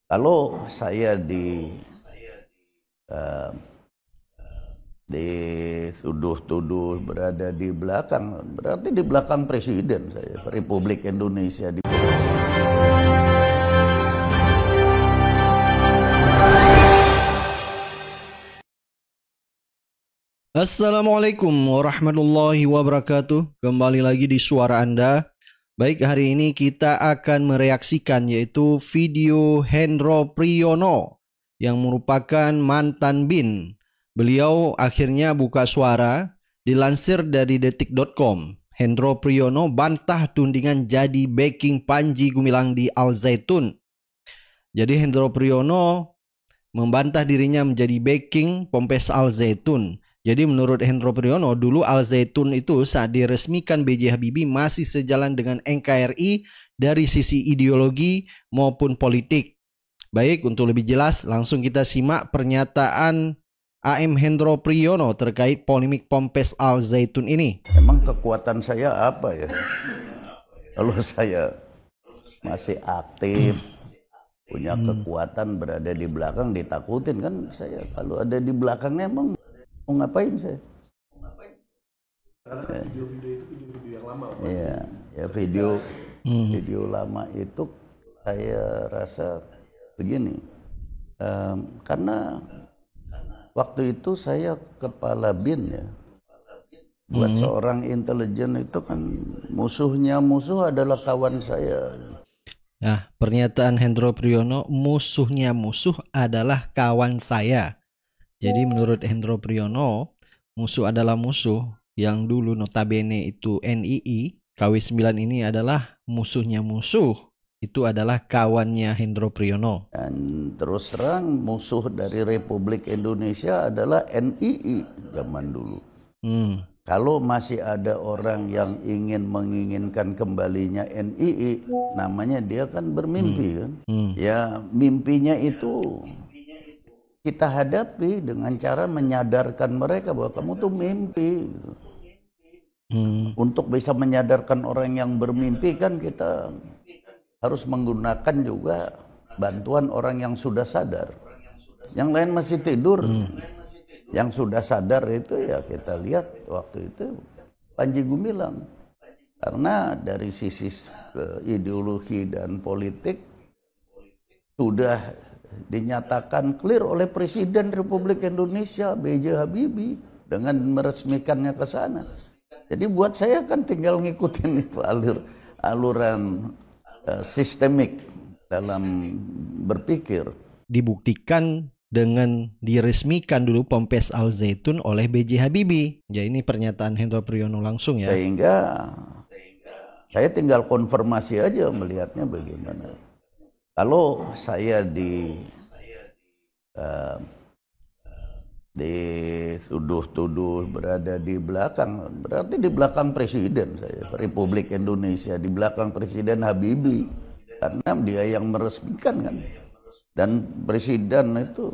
Kalau saya eh, dituduh-tuduh berada di belakang, berarti di belakang presiden saya, Republik Indonesia. Assalamualaikum warahmatullahi wabarakatuh. Kembali lagi di suara Anda. Baik, hari ini kita akan mereaksikan yaitu video Hendro Priyono yang merupakan mantan BIN. Beliau akhirnya buka suara. Dilansir dari detik.com, Hendro Priyono bantah tudingan jadi backing Panji Gumilang di Al Zaitun. Jadi Hendro Priyono membantah dirinya menjadi backing Ponpes Al Zaitun. Jadi menurut Hendro Priyono, dulu Al Zaitun itu saat diresmikan B.J. Habibie masih sejalan dengan NKRI dari sisi ideologi maupun politik. Baik, untuk lebih jelas langsung kita simak pernyataan AM Hendro Priyono terkait polemik Ponpes Al Zaitun ini. Emang kekuatan saya apa ya? Kalau saya masih aktif, punya kekuatan berada di belakang, ditakutin kan saya. Kalau ada di belakangnya emang mau ngapain saya? Karena kan video-video itu video-video yang lama. Iya, ya video lama itu saya rasa begini, karena waktu itu saya kepala BIN ya. Buat seorang intelijen itu kan musuhnya musuh adalah kawan saya. Nah, pernyataan Hendro Priyono, musuhnya musuh adalah kawan saya. Jadi menurut Hendro Priyono, musuh adalah musuh. Yang dulu notabene itu NII, KW9 ini adalah musuhnya musuh. Itu adalah kawannya Hendro Priyono. Dan terus terang musuh dari Republik Indonesia adalah NII zaman dulu. Kalau masih ada orang yang menginginkan kembalinya NII, namanya dia kan bermimpi kan. Ya mimpinya itu kita hadapi dengan cara menyadarkan mereka bahwa kamu tuh mimpi. Untuk bisa menyadarkan orang yang bermimpi kan kita harus menggunakan juga bantuan orang yang sudah sadar. Yang lain masih tidur. Yang sudah sadar itu ya kita lihat waktu itu Panji Gumilang. Karena dari sisi ideologi dan politik sudah dinyatakan clear oleh Presiden Republik Indonesia B.J. Habibie dengan meresmikannya ke sana. Jadi buat saya kan tinggal ngikutin itu aluran sistemik dalam berpikir. Dibuktikan dengan diresmikan dulu Ponpes Al Zaitun oleh B.J. Habibie. Jadi ini pernyataan Hendro Priyono langsung ya. Sehingga saya tinggal konfirmasi aja melihatnya bagaimana. Kalau saya dituduh-tuduh berada di belakang, berarti di belakang presiden saya, Republik Indonesia, di belakang Presiden Habibie, karena dia yang meresmikan kan. Dan presiden itu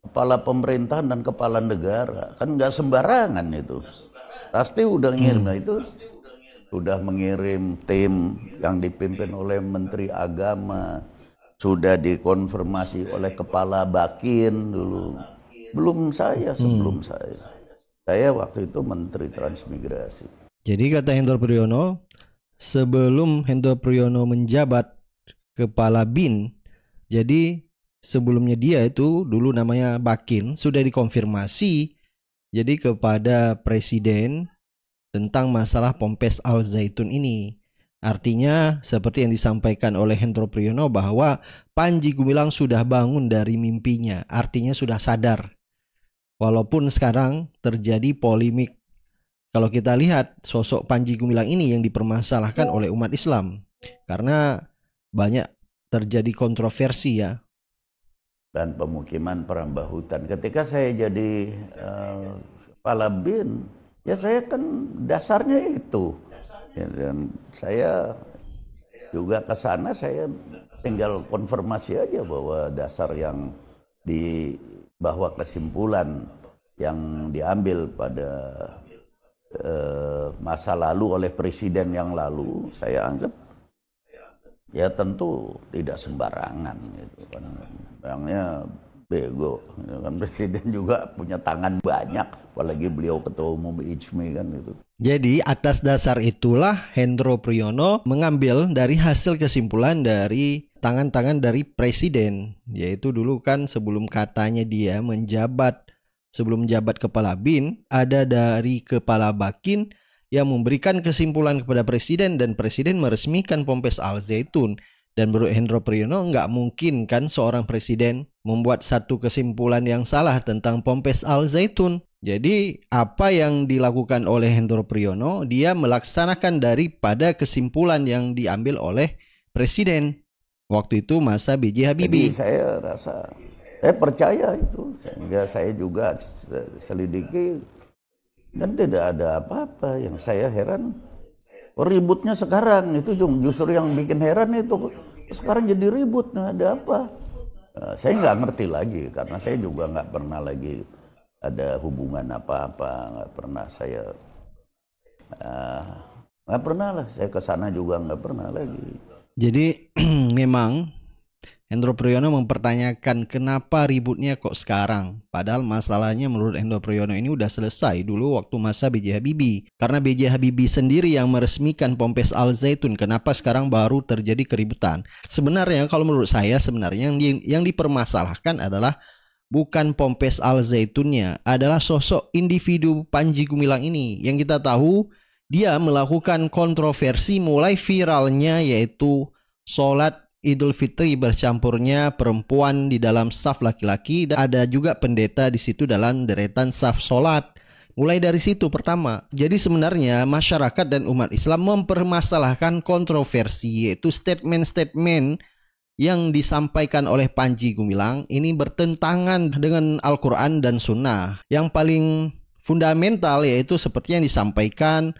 kepala pemerintahan dan kepala negara, kan nggak sembarangan itu. Pasti udah ngirim itu. Sudah mengirim tim yang dipimpin oleh Menteri Agama, sudah dikonfirmasi oleh Kepala Bakin dulu. Belum saya, sebelum saya waktu itu Menteri Transmigrasi. Jadi kata Hendro Priyono, sebelum Hendro Priyono menjabat Kepala BIN, jadi sebelumnya dia itu dulu namanya Bakin, sudah dikonfirmasi jadi kepada Presiden tentang masalah Ponpes Al Zaitun ini. Artinya seperti yang disampaikan oleh Hendro Priyono bahwa Panji Gumilang sudah bangun dari mimpinya, artinya sudah sadar. Walaupun sekarang terjadi polemik. Kalau kita lihat sosok Panji Gumilang ini yang dipermasalahkan oleh umat Islam. Karena banyak terjadi kontroversi ya. Dan pemukiman perambah hutan. Ketika saya jadi kepala BIN, ya saya kan dasarnya itu. Ya, dan saya juga ke sana, saya tinggal konfirmasi aja bahwa dasar yang bahwa kesimpulan yang diambil pada masa lalu oleh presiden yang lalu, saya anggap ya tentu tidak sembarangan gitu kan. Orangnya bego, ya kan presiden juga punya tangan banyak, apalagi beliau ketua umum IJMI kan gitu. Jadi atas dasar itulah Hendro Priyono mengambil dari hasil kesimpulan dari tangan-tangan dari presiden, yaitu dulu kan sebelum katanya dia sebelum menjabat kepala BIN, ada dari kepala Bakin yang memberikan kesimpulan kepada presiden dan presiden meresmikan Ponpes Al Zaitun. Dan menurut Hendro Priyono nggak mungkin kan seorang presiden membuat satu kesimpulan yang salah tentang Ponpes Al Zaitun. Jadi apa yang dilakukan oleh Hendro Priyono, dia melaksanakan daripada kesimpulan yang diambil oleh presiden waktu itu masa B.J. Habibie. Jadi saya percaya itu, sehingga saya juga selidiki dan tidak ada apa-apa. Yang saya heran, ributnya sekarang itu justru yang bikin heran itu, sekarang jadi ribut, ada apa? Saya nggak ngerti lagi karena saya juga nggak pernah lagi ada hubungan apa-apa, nggak pernah saya, nggak pernah lah, saya kesana juga nggak pernah lagi. Jadi memang Hendro Priyono mempertanyakan kenapa ributnya kok sekarang, padahal masalahnya menurut Hendro Priyono ini udah selesai dulu waktu masa B.J. Habibie. Karena B.J. Habibie sendiri yang meresmikan Ponpes Al Zaitun, kenapa sekarang baru terjadi keributan? Sebenarnya kalau menurut saya sebenarnya yang dipermasalahkan adalah bukan Ponpes Al Zaitunnya, adalah sosok individu Panji Gumilang ini. Yang kita tahu dia melakukan kontroversi mulai viralnya yaitu sholat Idul Fitri bercampurnya perempuan di dalam saf laki-laki, dan ada juga pendeta di situ dalam deretan saf sholat. Mulai dari situ pertama. Jadi sebenarnya masyarakat dan umat Islam mempermasalahkan kontroversi, yaitu statement-statement yang disampaikan oleh Panji Gumilang ini bertentangan dengan Al-Quran dan Sunnah. Yang paling fundamental yaitu seperti yang disampaikan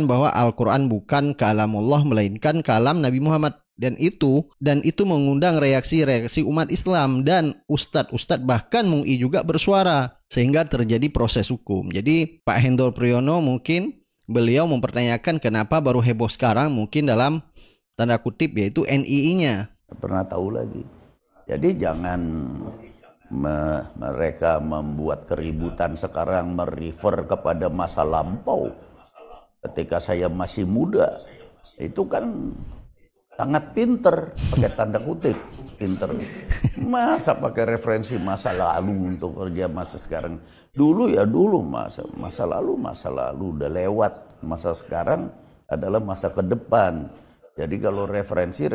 bahwa Al-Quran bukan kalamullah melainkan kalam Nabi Muhammad. Dan itu mengundang reaksi-reaksi umat Islam, dan ustadz bahkan MUI juga bersuara sehingga terjadi proses hukum. Jadi Pak Hendro Priyono mungkin beliau mempertanyakan kenapa baru heboh sekarang, mungkin dalam tanda kutip yaitu NII-nya. Pernah tahu lagi. Jadi jangan mereka membuat keributan sekarang merefer kepada masa lampau. Ketika saya masih muda, itu kan sangat pinter, pakai tanda kutip, pinter. Masa pakai referensi masa lalu untuk kerja masa sekarang. Dulu masa lalu udah lewat. Masa sekarang adalah masa ke depan. Jadi kalau referensi,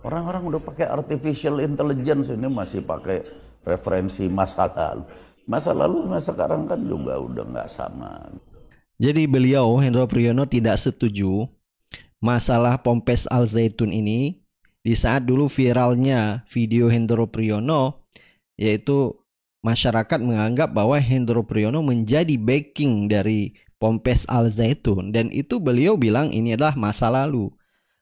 orang-orang udah pakai artificial intelligence, ini masih pakai referensi masa lalu. Masa lalu, masa sekarang kan juga udah nggak sama. Jadi beliau, Hendro Priyono, tidak setuju masalah Ponpes Al Zaitun ini di saat dulu viralnya video Hendro Priyono, yaitu masyarakat menganggap bahwa Hendro Priyono menjadi backing dari Ponpes Al Zaitun, dan itu beliau bilang ini adalah masa lalu.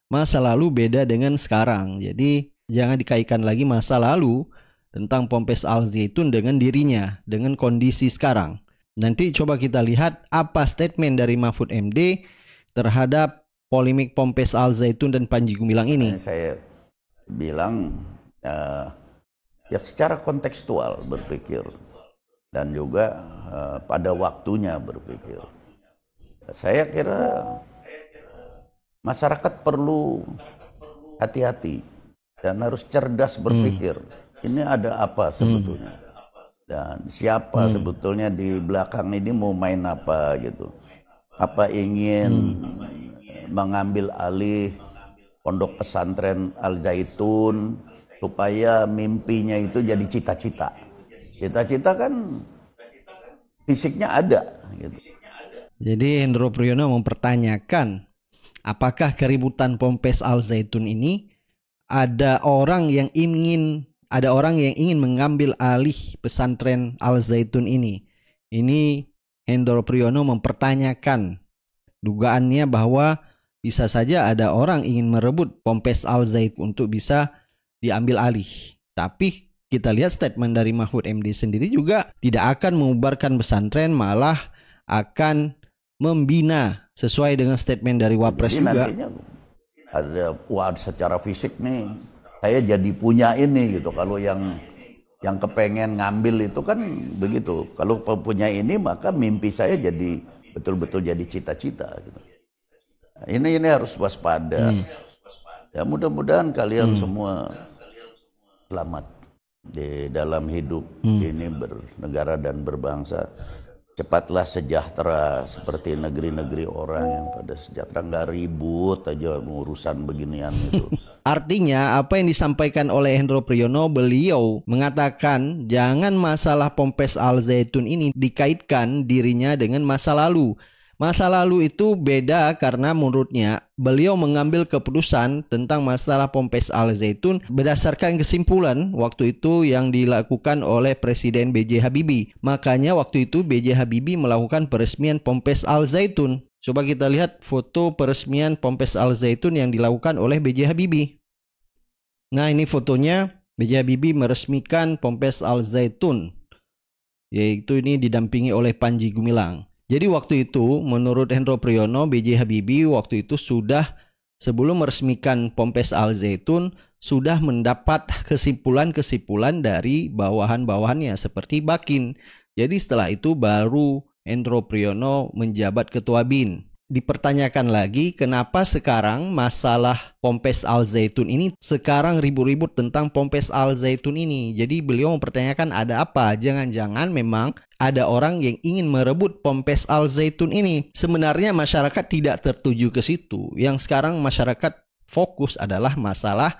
Masa lalu beda dengan sekarang. Jadi jangan dikaitkan lagi masa lalu tentang Ponpes Al Zaitun dengan dirinya, dengan kondisi sekarang. Nanti coba kita lihat apa statement dari Mahfud MD terhadap polemik Ponpes Al Zaitun dan Panji Gumilang ini. Saya bilang ya secara kontekstual berpikir dan juga pada waktunya berpikir. Saya kira masyarakat perlu hati-hati dan harus cerdas berpikir. Ini ada apa sebetulnya? Dan siapa sebetulnya di belakang ini mau main apa gitu? Apa ingin mengambil alih pondok pesantren Al Zaitun supaya mimpinya itu jadi cita-cita. Cita-cita kan fisiknya ada gitu. Jadi Hendro Priyono mempertanyakan apakah keributan Ponpes Al Zaitun ini ada orang yang ingin mengambil alih pesantren Al Zaitun ini. Ini Hendro Priyono mempertanyakan dugaannya bahwa bisa saja ada orang ingin merebut Ponpes Al Zaitun untuk bisa diambil alih. Tapi kita lihat statement dari Mahfud MD sendiri juga tidak akan mengubarkan pesantren, malah akan membina sesuai dengan statement dari Wapres. Jadi juga ada wah secara fisik nih saya jadi punya ini gitu. Kalau yang kepengen ngambil itu kan begitu. Kalau punya ini maka mimpi saya jadi betul-betul jadi cita-cita gitu. Ini harus waspada. Ya mudah-mudahan kalian semua selamat di dalam hidup ini bernegara dan berbangsa. Cepatlah sejahtera seperti negeri-negeri orang yang pada sejahtera, nggak ribut aja urusan beginian itu. Artinya apa yang disampaikan oleh Hendro Priyono, beliau mengatakan jangan masalah Ponpes Al Zaitun ini dikaitkan dirinya dengan masa lalu. Masa lalu itu beda karena menurutnya beliau mengambil keputusan tentang masalah Ponpes Al Zaitun berdasarkan kesimpulan waktu itu yang dilakukan oleh Presiden B.J. Habibie. Makanya waktu itu B.J. Habibie melakukan peresmian Ponpes Al Zaitun. Coba kita lihat foto peresmian Ponpes Al Zaitun yang dilakukan oleh B.J. Habibie. Nah, ini fotonya B.J. Habibie meresmikan Ponpes Al Zaitun. Yaitu ini didampingi oleh Panji Gumilang. Jadi waktu itu menurut Hendro Priyono, B.J. Habibie waktu itu sudah sebelum meresmikan Ponpes Al Zaitun sudah mendapat kesimpulan-kesimpulan dari bawahan-bawahannya seperti Bakin. Jadi setelah itu baru Hendro Priyono menjabat ketua BIN. Dipertanyakan lagi kenapa sekarang masalah Ponpes Al Zaitun ini sekarang ribut-ribut tentang Ponpes Al Zaitun ini. Jadi beliau mempertanyakan ada apa? Jangan-jangan memang ada orang yang ingin merebut Ponpes Al Zaitun ini. Sebenarnya masyarakat tidak tertuju ke situ. Yang sekarang masyarakat fokus adalah masalah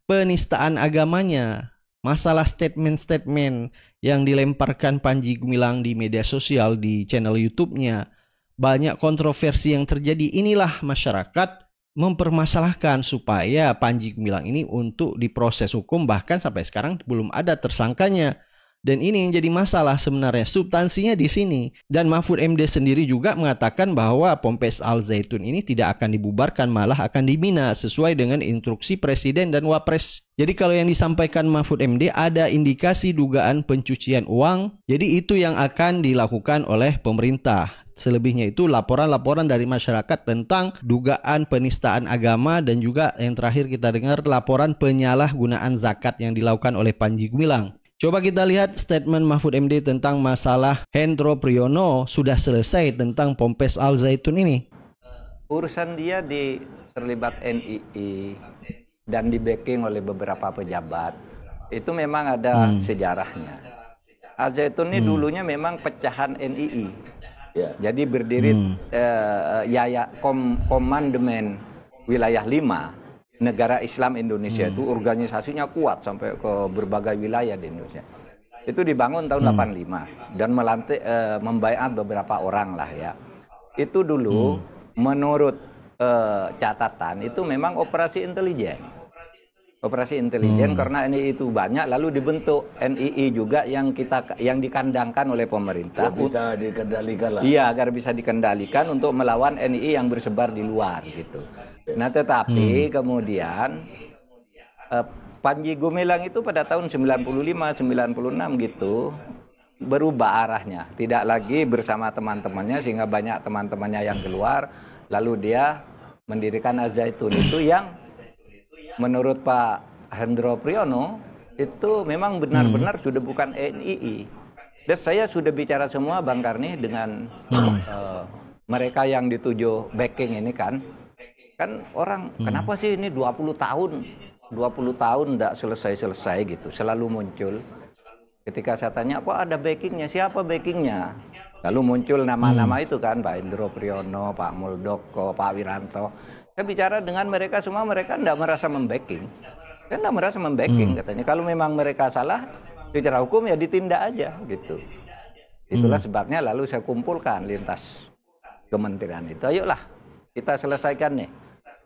penistaan agamanya. Masalah statement-statement yang dilemparkan Panji Gumilang di media sosial di channel YouTube-nya. Banyak kontroversi yang terjadi. Inilah masyarakat mempermasalahkan supaya Panji Gumilang ini untuk diproses hukum, bahkan sampai sekarang belum ada tersangkanya. Dan ini yang jadi masalah sebenarnya, substansinya di sini. Dan Mahfud MD sendiri juga mengatakan bahwa Ponpes Al Zaitun ini tidak akan dibubarkan, malah akan dibina sesuai dengan instruksi Presiden dan Wapres. Jadi kalau yang disampaikan Mahfud MD ada indikasi dugaan pencucian uang, jadi itu yang akan dilakukan oleh pemerintah. Selebihnya itu laporan-laporan dari masyarakat tentang dugaan penistaan agama dan juga yang terakhir kita dengar laporan penyalahgunaan zakat yang dilakukan oleh Panji Gumilang. Coba kita lihat statement Mahfud MD tentang masalah Hendro Priyono sudah selesai tentang Ponpes Al Zaitun ini. Urusan dia terlibat NII dan di backing oleh beberapa pejabat itu memang ada sejarahnya. Al Zaitun ini dulunya memang pecahan NII. Ya. Jadi berdiri Komandemen Wilayah 5 Negara Islam Indonesia itu organisasinya kuat sampai ke berbagai wilayah di Indonesia. Itu dibangun tahun 85 dan membaiat beberapa orang lah ya. Itu dulu menurut catatan itu memang operasi intelijen. Operasi intelijen karena NII itu banyak lalu dibentuk NII juga yang dikandangkan oleh pemerintah. Bisa dikendalikan lah. Iya, agar bisa dikendalikan untuk melawan NII yang bersebar di luar gitu. Nah, tetapi kemudian Panji Gumilang itu pada tahun 95 96 gitu berubah arahnya. Tidak lagi bersama teman-temannya sehingga banyak teman-temannya yang keluar, lalu dia mendirikan Al Zaitun itu yang menurut Pak Hendro Priyono itu memang benar-benar sudah bukan NII. Dan saya sudah bicara semua Bang Karni dengan mereka yang dituju backing ini kan orang kenapa sih ini 20 tahun enggak selesai-selesai gitu, selalu muncul. Ketika saya tanya apa ada backingnya, siapa backingnya? Lalu muncul nama-nama itu kan Pak Hendro Priyono, Pak Muldoko, Pak Wiranto. Saya bicara dengan mereka semua, mereka tidak merasa membacking. Kan tidak merasa membacking katanya. Kalau memang mereka salah, secara hukum ya ditindak aja gitu. Itulah sebabnya lalu saya kumpulkan lintas kementerian itu. Ayolah kita selesaikan nih.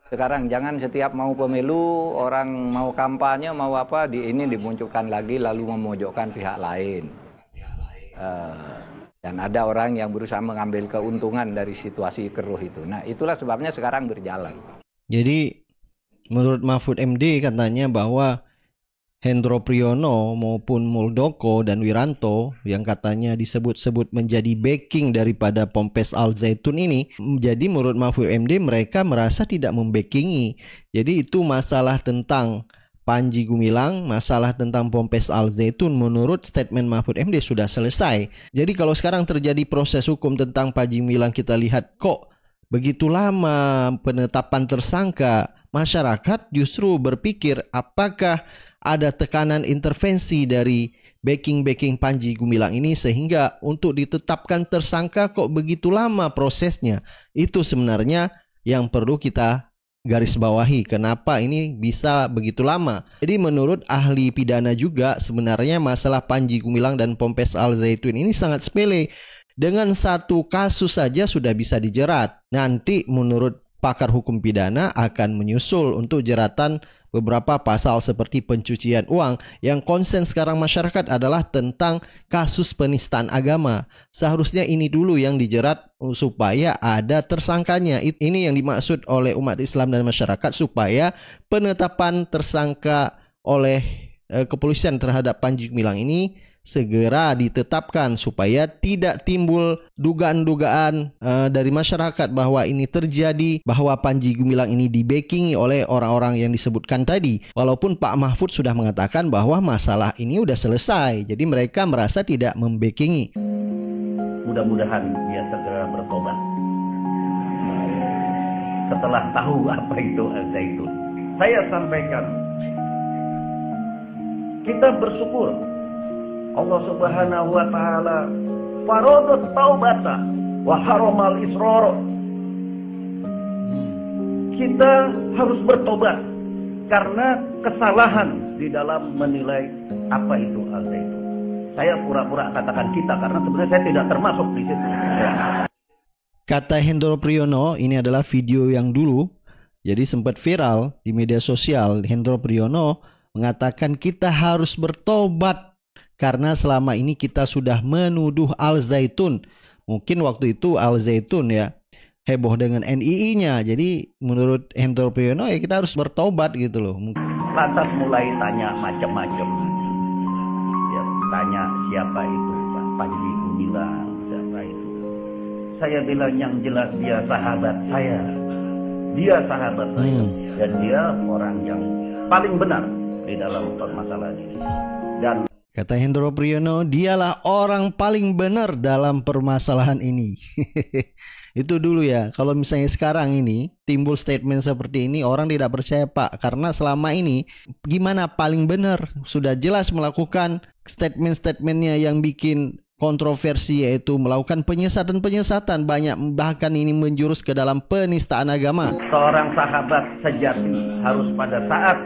Sekarang jangan setiap mau pemilu, orang mau kampanye, mau apa, ini dimunculkan lagi lalu memojokkan pihak lain. Dan ada orang yang berusaha mengambil keuntungan dari situasi keruh itu. Nah, itulah sebabnya sekarang berjalan. Jadi, menurut Mahfud MD katanya bahwa Hendro Priyono maupun Muldoko dan Wiranto yang katanya disebut-sebut menjadi backing daripada Ponpes Al Zaitun ini, jadi menurut Mahfud MD mereka merasa tidak membackingi. Jadi itu masalah tentang Panji Gumilang, masalah tentang Ponpes Al Zaitun menurut statement Mahfud MD sudah selesai. Jadi kalau sekarang terjadi proses hukum tentang Panji Gumilang, kita lihat kok begitu lama penetapan tersangka, masyarakat justru berpikir apakah ada tekanan intervensi dari backing Panji Gumilang ini sehingga untuk ditetapkan tersangka kok begitu lama prosesnya. Itu sebenarnya yang perlu kita garis bawahi, kenapa ini bisa begitu lama. Jadi menurut ahli pidana juga sebenarnya masalah Panji Gumilang dan Ponpes Al Zaitun ini sangat sepele. Dengan satu kasus saja sudah bisa dijerat. Nanti menurut pakar hukum pidana akan menyusul untuk jeratan beberapa pasal seperti pencucian uang. Yang konsen sekarang masyarakat adalah tentang kasus penistaan agama. Seharusnya ini dulu yang dijerat supaya ada tersangkanya. Ini yang dimaksud oleh umat Islam dan masyarakat, supaya penetapan tersangka oleh kepolisian terhadap Panji Gumilang ini segera ditetapkan supaya tidak timbul dugaan-dugaan dari masyarakat bahwa ini terjadi, bahwa Panji Gumilang ini dibackingi oleh orang-orang yang disebutkan tadi. Walaupun Pak Mahfud sudah mengatakan bahwa masalah ini udah selesai, jadi mereka merasa tidak membackingi. Mudah-mudahan dia segera bertobat setelah tahu apa itu Al-Zaitun. Saya sampaikan, kita bersyukur Allah Subhanahu wa taala faradhat taubata wa haramal israr. Kita harus bertobat karena kesalahan di dalam menilai apa itu Al-Zaitun. Saya pura-pura katakan kita karena sebenarnya saya tidak termasuk di situ. Kata Hendro Priyono, ini adalah video yang dulu jadi sempat viral di media sosial. Hendro Priyono mengatakan kita harus bertobat karena selama ini kita sudah menuduh Al Zaitun. Mungkin waktu itu Al Zaitun ya heboh dengan NII-nya. Jadi menurut Hendro Priyono ya kita harus bertobat gitu loh. Lantas mulai tanya macam-macam. Ya, tanya siapa itu Pak Panji Gumilang, siapa itu. Saya bilang yang jelas dia sahabat saya. Dia sahabat saya. Dan dia orang yang paling benar di dalam permasalahan ini. Dan kata Hendro Priyono, dialah orang paling benar dalam permasalahan ini. Itu dulu ya. Kalau misalnya sekarang ini timbul statement seperti ini, orang tidak percaya Pak. Karena selama ini gimana paling benar? Sudah jelas melakukan statement-statementnya yang bikin kontroversi, yaitu melakukan penyesatan-penyesatan. Banyak bahkan ini menjurus ke dalam penistaan agama. Seorang sahabat sejati harus pada saat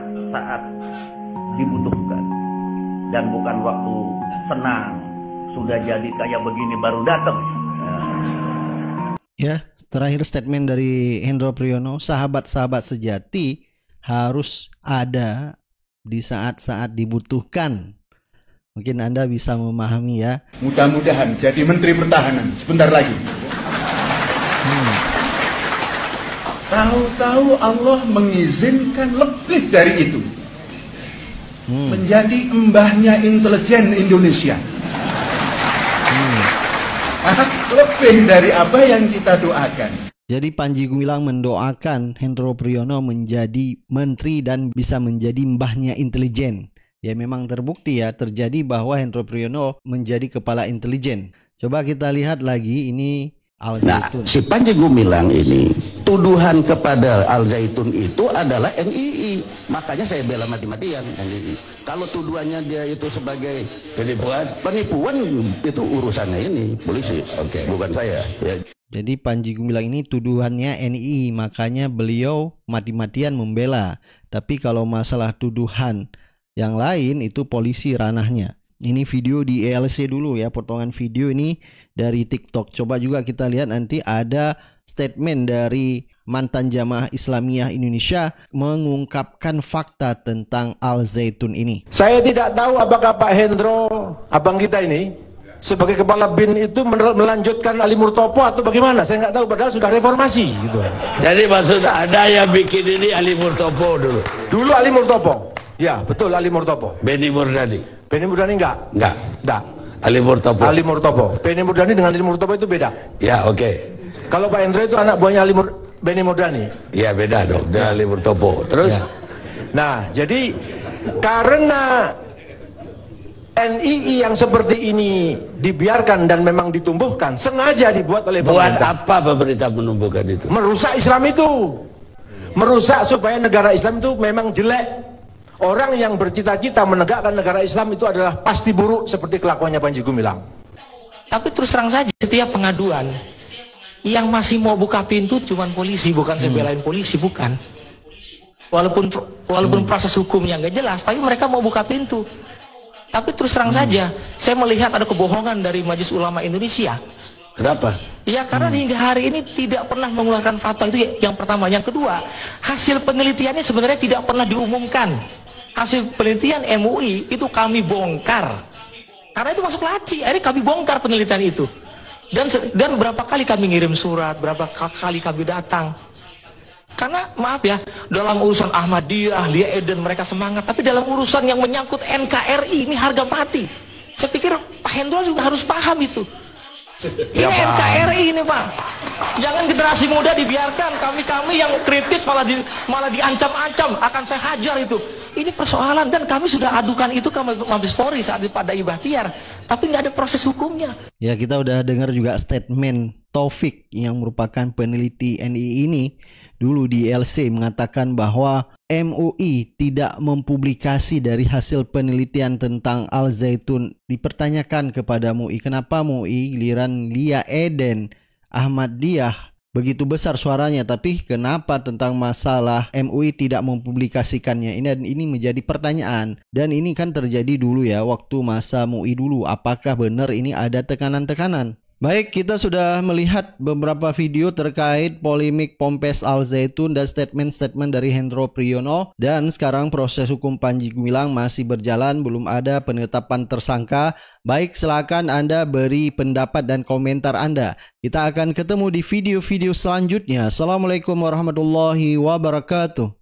dibutuhkan. Dan bukan waktu senang, sudah jadi kayak begini baru datang. Ya, terakhir statement dari Hendro Priyono, sahabat-sahabat sejati harus ada di saat-saat dibutuhkan. Mungkin Anda bisa memahami ya. Mudah-mudahan jadi Menteri Pertahanan sebentar lagi. Tahu-tahu Allah mengizinkan lebih dari itu. Menjadi embahnya intelijen Indonesia. Lebih dari apa yang kita doakan. Jadi Panji Gumilang mendoakan Hendro Priyono menjadi menteri dan bisa menjadi mbahnya intelijen. Ya memang terbukti ya, terjadi bahwa Hendro Priyono menjadi kepala intelijen. Coba kita lihat lagi ini Al Zaitun. Nah, si Panji Gumilang ini tuduhan kepada Al Zaitun itu adalah NII. Makanya saya bela mati-matian NII. Kalau tuduhannya dia itu sebagai penipuan itu urusannya ini polisi, bukan saya. Ya. Jadi Panji Gumilang ini tuduhannya NII, makanya beliau mati-matian membela. Tapi kalau masalah tuduhan yang lain itu polisi ranahnya. Ini video di ELC dulu ya, potongan video ini dari TikTok. Coba juga kita lihat nanti ada statement dari mantan jamaah Islamiyah Indonesia mengungkapkan fakta tentang Al Zaitun ini. Saya tidak tahu apakah Pak Hendro, abang kita ini, sebagai kepala BIN itu melanjutkan Ali Murtopo atau bagaimana? Saya nggak tahu, padahal sudah reformasi gitu. Jadi maksud Anda yang bikin ini Ali Murtopo dulu? Dulu Ali Murtopo. Ya, betul Ali Murtopo. Beni Murdani. Beni Murdani enggak? Enggak. Enggak. Ali Murtopo. Ali Murtopo. Beni Murdani dengan Ali Murtopo itu beda. Ya, oke. Kalau Pak Hendro itu anak buahnya Beni Murdani. Ya, beda dong. Dengan Ali Murtopo. Terus? Ya. Nah, jadi karena NII yang seperti ini dibiarkan dan memang ditumbuhkan, sengaja dibuat oleh Buat pemerintah. apa pemerintah menumbuhkan itu? Merusak Islam itu. Merusak supaya negara Islam itu memang jelek. Orang yang bercita-cita menegakkan negara Islam itu adalah pasti buruk seperti kelakuannya Panji Gumilang. Tapi terus terang saja, setiap pengaduan yang masih mau buka pintu cuman polisi, bukan saya belain polisi, bukan. Walaupun proses hukumnya nggak jelas, tapi mereka mau buka pintu. Tapi terus terang saja, saya melihat ada kebohongan dari Majelis Ulama Indonesia. Kenapa? Ya karena hingga hari ini tidak pernah mengeluarkan fatwa, itu yang pertama. Yang kedua, hasil penelitiannya sebenarnya tidak pernah diumumkan. Hasil penelitian MUI itu kami bongkar. Karena itu masuk laci, akhirnya kami bongkar penelitian itu. Dan berapa kali kami ngirim surat, berapa kali kami datang. Karena maaf ya, dalam urusan Ahmadiyah, Lia Eden mereka semangat, tapi dalam urusan yang menyangkut NKRI ini harga mati. Saya pikir Pak Hendro juga harus paham itu. Ini NKRI ini Pak. Jangan generasi muda dibiarkan, kami yang kritis malah diancam-ancam akan saya hajar itu. Ini persoalan dan kami sudah adukan itu ke Mabes Polri saat pada Ibahtiar, tapi nggak ada proses hukumnya. Ya, kita udah dengar juga statement Taufik yang merupakan peneliti NII ini dulu di LC mengatakan bahwa MUI tidak mempublikasi dari hasil penelitian tentang Al Zaitun. Dipertanyakan kepada MUI, kenapa MUI giliran Lia Eden, Ahmadiyah begitu besar suaranya, tapi kenapa tentang masalah MUI tidak mempublikasikannya? Ini menjadi pertanyaan. Dan ini kan terjadi dulu ya, waktu masa MUI dulu. Apakah benar ini ada tekanan-tekanan? Baik, kita sudah melihat beberapa video terkait polemik Ponpes Al Zaitun dan statement-statement dari Hendro Priyono. Dan sekarang proses hukum Panji Gumilang masih berjalan, belum ada penetapan tersangka. Baik, silakan Anda beri pendapat dan komentar Anda. Kita akan ketemu di video-video selanjutnya. Assalamualaikum warahmatullahi wabarakatuh.